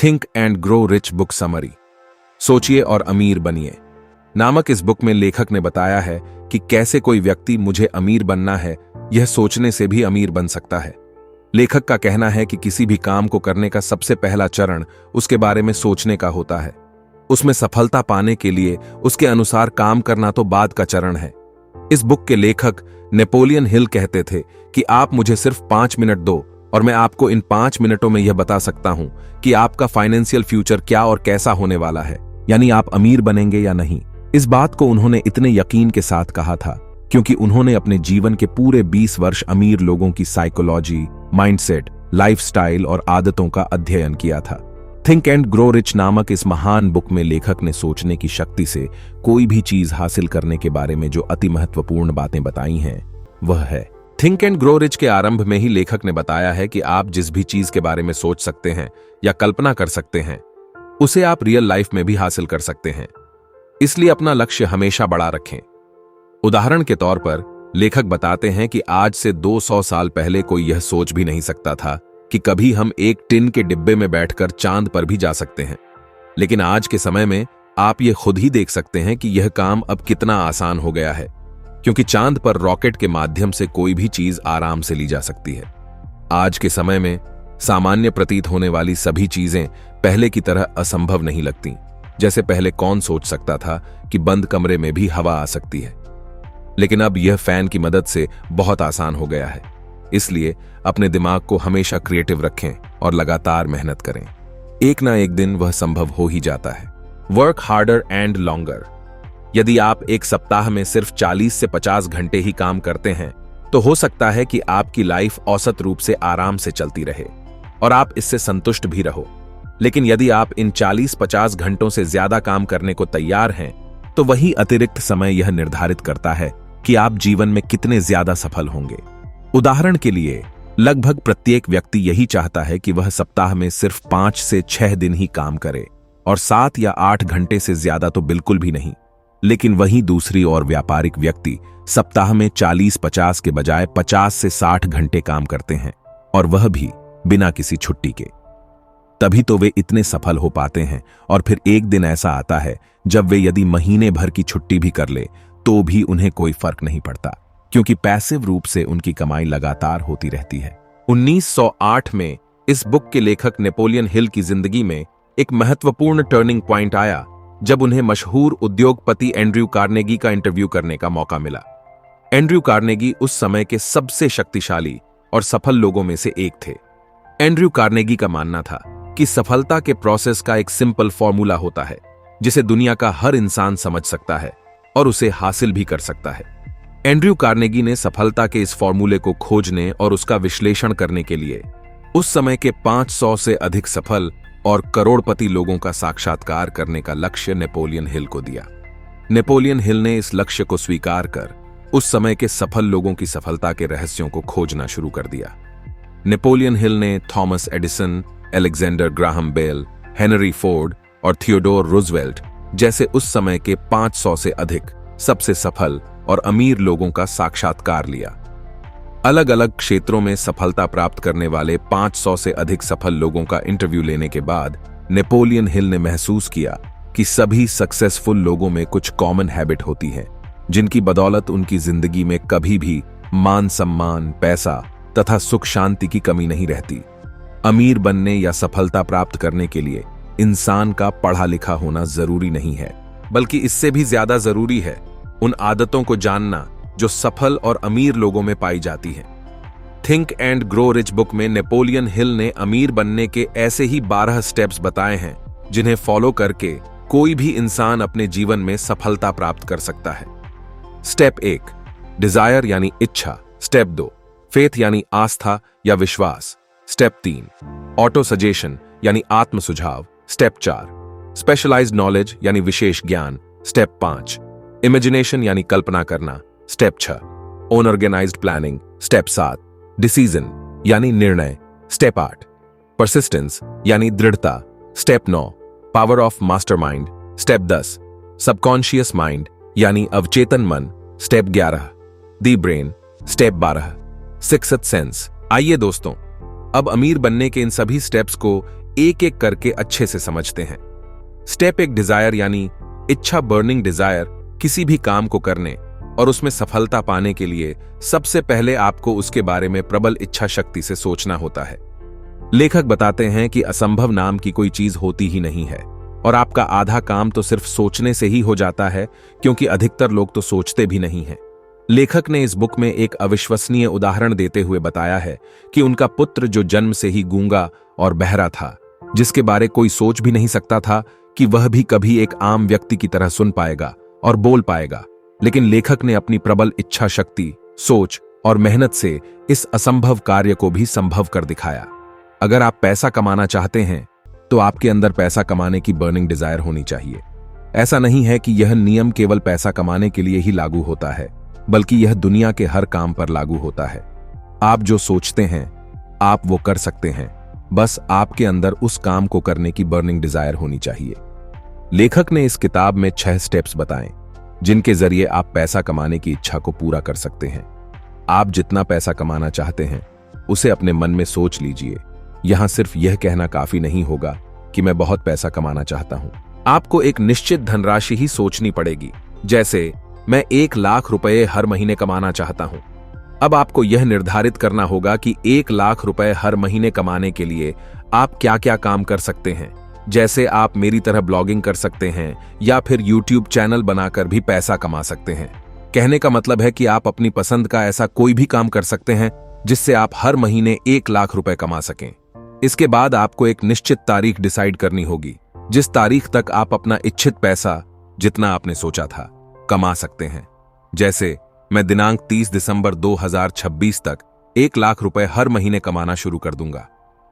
Think and grow rich book summary, सोचिए और अमीर बनिए नामक इस बुक में लेखक ने बताया है कि कैसे कोई व्यक्ति मुझे अमीर बनना है यह सोचने से भी अमीर बन सकता है। लेखक का कहना है कि किसी भी काम को करने का सबसे पहला चरण उसके बारे में सोचने का होता है। उसमें सफलता पाने के लिए उसके अनुसार काम करना तो बाद का चरण है। इस बुक के लेखक नेपोलियन हिल कहते थे कि आप मुझे सिर्फ 5 मिनट दो और मैं आपको इन 5 मिनटों में यह बता सकता हूं कि आपका फाइनेंशियल फ्यूचर क्या और कैसा होने वाला है, यानी आप अमीर बनेंगे या नहीं। इस बात को उन्होंने इतने यकीन के साथ कहा था क्योंकि उन्होंने अपने जीवन के पूरे 20 वर्ष अमीर लोगों की साइकोलॉजी, माइंडसेट, लाइफस्टाइल और आदतों का अध्ययन किया था। थिंक एंड ग्रो रिच नामक इस महान बुक में लेखक ने सोचने की शक्ति से कोई भी चीज हासिल करने के बारे में जो अति महत्वपूर्ण बातें बताई हैं वह है। थिंक एंड ग्रो रिच के आरंभ में ही लेखक ने बताया है कि आप जिस भी चीज के बारे में सोच सकते हैं या कल्पना कर सकते हैं उसे आप रियल लाइफ में भी हासिल कर सकते हैं। इसलिए अपना लक्ष्य हमेशा बड़ा रखें। उदाहरण के तौर पर लेखक बताते हैं कि आज से 200 साल पहले कोई यह सोच भी नहीं सकता था कि कभी हम एक टिन के डिब्बे में बैठकर चांद पर भी जा सकते हैं। लेकिन आज के समय में आप ये खुद ही देख सकते हैं कि यह काम अब कितना आसान हो गया है, क्योंकि चांद पर रॉकेट के माध्यम से कोई भी चीज आराम से ली जा सकती है। आज के समय में सामान्य प्रतीत होने वाली सभी चीजें पहले की तरह असंभव नहीं लगती। जैसे पहले कौन सोच सकता था कि बंद कमरे में भी हवा आ सकती है, लेकिन अब यह फैन की मदद से बहुत आसान हो गया है। इसलिए अपने दिमाग को हमेशा क्रिएटिव रखें और लगातार मेहनत करें। एक ना एक दिन वह संभव हो ही जाता है। Work harder and longer. यदि आप एक सप्ताह में सिर्फ 40 से 50 घंटे ही काम करते हैं तो हो सकता है कि आपकी लाइफ औसत रूप से आराम से चलती रहे और आप इससे संतुष्ट भी रहो। लेकिन यदि आप इन 40-50 घंटों से ज्यादा काम करने को तैयार हैं तो वही अतिरिक्त समय यह निर्धारित करता है कि आप जीवन में कितने ज्यादा सफल होंगे। उदाहरण के लिए लगभग प्रत्येक व्यक्ति यही चाहता है कि वह सप्ताह में सिर्फ 5 से 6 दिन ही काम करे और 7 या 8 घंटे से ज्यादा तो बिल्कुल भी नहीं। लेकिन वहीं दूसरी ओर व्यापारिक व्यक्ति सप्ताह में 40-50 के बजाय 50 से 60 घंटे काम करते हैं और वह भी बिना किसी छुट्टी के। तभी तो वे इतने सफल हो पाते हैं। और फिर एक दिन ऐसा आता है जब वे यदि महीने भर की छुट्टी भी कर ले तो भी उन्हें कोई फर्क नहीं पड़ता, क्योंकि पैसिव रूप से उनकी कमाई लगातार होती रहती है। 1908 में इस बुक के लेखक नेपोलियन हिल की जिंदगी में एक महत्वपूर्ण टर्निंग पॉइंट आया जब उन्हें मशहूर उद्योगपति एंड्रयू कार्नेगी का इंटरव्यू करने का मौका मिला। एंड्रयू कार्नेगी उस समय के सबसे शक्तिशाली और सफल लोगों में से एक थे। एंड्रयू कार्नेगी का मानना था कि सफलता के प्रोसेस का एक सिंपल फॉर्मूला होता है जिसे दुनिया का हर इंसान समझ सकता है और उसे हासिल भी कर सकता है। एंड्रयू कार्नेगी ने सफलता के इस फॉर्मूले को खोजने और उसका विश्लेषण करने के लिए उस समय के 500 से अधिक सफल और करोड़पति लोगों का साक्षात्कार करने का लक्ष्य नेपोलियन हिल को दिया। नेपोलियन हिल ने इस लक्ष्य को स्वीकार कर उस समय के सफल लोगों की सफलता के रहस्यों को खोजना शुरू कर दिया। नेपोलियन हिल ने Thomas Edison, Alexander Graham Bell, Henry Ford और थियोडोर रूजवेल्ट जैसे उस समय के 500 से अधिक सबसे सफल और अमीर लोगों का साक्षात्कार लिया। अलग अलग क्षेत्रों में सफलता प्राप्त करने वाले 500 से अधिक सफल लोगों का इंटरव्यू लेने के बाद नेपोलियन हिल ने महसूस किया कि सभी सक्सेसफुल लोगों में कुछ कॉमन हैबिट होती है जिनकी बदौलत उनकी जिंदगी में कभी भी मान सम्मान, पैसा तथा सुख शांति की कमी नहीं रहती। अमीर बनने या सफलता प्राप्त करने के लिए इंसान का पढ़ा लिखा होना जरूरी नहीं है, बल्कि इससे भी ज्यादा जरूरी है उन आदतों को जानना जो सफल और अमीर लोगों में पाई जाती हैं। Think and grow rich book में नेपोलियन हिल ने अमीर बनने के ऐसे ही 12 स्टेप्स बताए हैं जिन्हें फॉलो करके कोई भी इंसान अपने जीवन में सफलता प्राप्त कर सकता है। स्टेप 1, डिजायर यानी इच्छा। स्टेप 2, फेथ यानी आस्था या विश्वास। स्टेप 3, ऑटो सजेशन यानी आत्म सुझाव। स्टेप 4, स्पेशलाइज्ड नॉलेज यानी विशेष ज्ञान। स्टेप 5, इमेजिनेशन यानी कल्पना करना। Step 6, unorganised planning. Step 7, decision यानी निर्णय। स्टेप 8, परसिस्टेंस यानी दृढ़ता। Step 9, power of mastermind. Step 10, subconscious mind यानी अवचेतन मन। स्टेप 11, दी ब्रेन। Step 12, sixth sense. आइए दोस्तों, अब अमीर बनने के इन सभी स्टेप्स को एक एक करके अच्छे से समझते हैं। स्टेप 1 डिजायर यानी इच्छा। बर्निंग डिजायर किसी भी काम को करने और उसमें सफलता पाने के लिए सबसे पहले आपको उसके बारे में प्रबल इच्छा शक्ति से सोचना होता है। लेखक बताते हैं कि असंभव नाम की कोई चीज होती ही नहीं है और आपका आधा काम तो सिर्फ सोचने से ही हो जाता है, क्योंकि अधिकतर लोग तो सोचते भी नहीं हैं। लेखक ने इस बुक में एक अविश्वसनीय उदाहरण देते हुए बताया है कि उनका पुत्र जो जन्म से ही गूंगा और बहरा था, जिसके बारे कोई सोच भी नहीं सकता था कि वह भी कभी एक आम व्यक्ति की तरह सुन पाएगा और बोल पाएगा, लेकिन लेखक ने अपनी प्रबल इच्छा शक्ति, सोच और मेहनत से इस असंभव कार्य को भी संभव कर दिखाया। अगर आप पैसा कमाना चाहते हैं तो आपके अंदर पैसा कमाने की बर्निंग डिजायर होनी चाहिए। ऐसा नहीं है कि यह नियम केवल पैसा कमाने के लिए ही लागू होता है, बल्कि यह दुनिया के हर काम पर लागू होता है। आप जो सोचते हैं आप वो कर सकते हैं, बस आपके अंदर उस काम को करने की बर्निंग डिजायर होनी चाहिए। लेखक ने इस किताब में 6 स्टेप्स बताए जिनके जरिए आप पैसा कमाने की इच्छा को पूरा कर सकते हैं। आप जितना पैसा कमाना चाहते हैं उसे अपने मन में सोच लीजिए। यहां सिर्फ यह कहना काफी नहीं होगा कि मैं बहुत पैसा कमाना चाहता हूं। आपको एक निश्चित धनराशि ही सोचनी पड़ेगी, जैसे मैं 1 लाख रुपए हर महीने कमाना चाहता हूं। अब आपको यह निर्धारित करना होगा कि 1 लाख रुपए हर महीने कमाने के लिए आप क्या क्या काम कर सकते हैं। जैसे आप मेरी तरह ब्लॉगिंग कर सकते हैं या फिर YouTube चैनल बनाकर भी पैसा कमा सकते हैं। कहने का मतलब है कि आप अपनी पसंद का ऐसा कोई भी काम कर सकते हैं जिससे आप हर महीने 1 लाख रुपए कमा सकें। इसके बाद आपको एक निश्चित तारीख डिसाइड करनी होगी, जिस तारीख तक आप अपना इच्छित पैसा, जितना आपने सोचा था, कमा सकते हैं। जैसे मैं दिनांक 30 दिसंबर 2026 तक 1 लाख रुपए हर महीने कमाना शुरू कर दूंगा।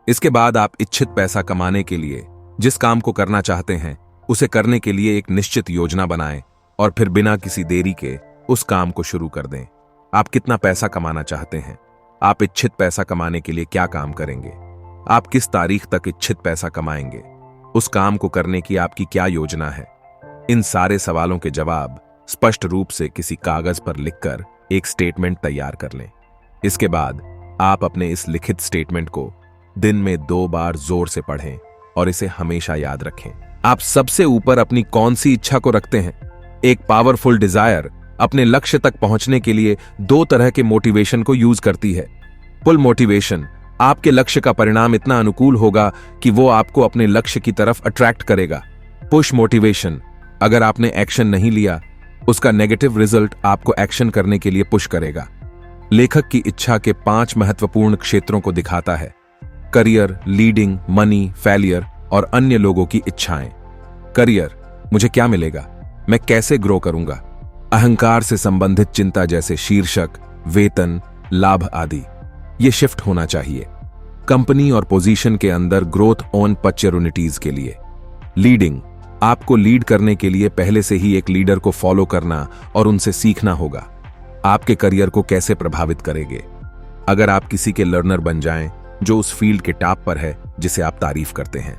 इसके बाद आप इच्छित पैसा कमाने के लिए जिस काम को करना चाहते हैं उसे करने के लिए एक निश्चित योजना बनाएं और फिर बिना किसी देरी के उस काम को शुरू कर दें। आप कितना पैसा कमाना चाहते हैं, आप इच्छित पैसा कमाने के लिए क्या काम करेंगे, आप किस तारीख तक इच्छित पैसा कमाएंगे, उस काम को करने की आपकी क्या योजना है। इन सारे सवालों के जवाब स्पष्ट रूप से किसी कागज पर लिखकर एक स्टेटमेंट तैयार कर लें। इसके बाद आप अपने इस लिखित स्टेटमेंट को दिन में 2 बार जोर से पढ़ें और इसे हमेशा याद रखें। आप सबसे ऊपर अपनी कौन सी इच्छा को रखते हैं? एक पावरफुल डिजायर अपने लक्ष्य तक पहुंचने के लिए 2 तरह के मोटिवेशन को यूज करती है। पुल मोटिवेशन आपके लक्ष्य का परिणाम इतना अनुकूल होगा कि वो आपको अपने लक्ष्य की तरफ अट्रैक्ट करेगा। पुश मोटिवेशन, अगर आपने एक्शन नहीं लिया उसका नेगेटिव रिजल्ट आपको एक्शन करने के लिए पुश करेगा। लेखक की इच्छा के 5 महत्वपूर्ण क्षेत्रों को दिखाता है: करियर, लीडिंग, मनी, फेलियर और अन्य लोगों की इच्छाएं। करियर, मुझे क्या मिलेगा, मैं कैसे ग्रो करूंगा। अहंकार से संबंधित चिंता जैसे शीर्षक, वेतन, लाभ आदि, ये शिफ्ट होना चाहिए। कंपनी और पोजीशन के अंदर ग्रोथ ऑन अपॉर्चुनिटीज के लिए। लीडिंग, आपको लीड करने के लिए पहले से ही एक लीडर को फॉलो करना और उनसे सीखना होगा। आपके करियर को कैसे प्रभावित करेंगे? अगर आप किसी के लर्नर बन जाएं जो उस फील्ड के टॉप पर है जिसे आप तारीफ करते हैं।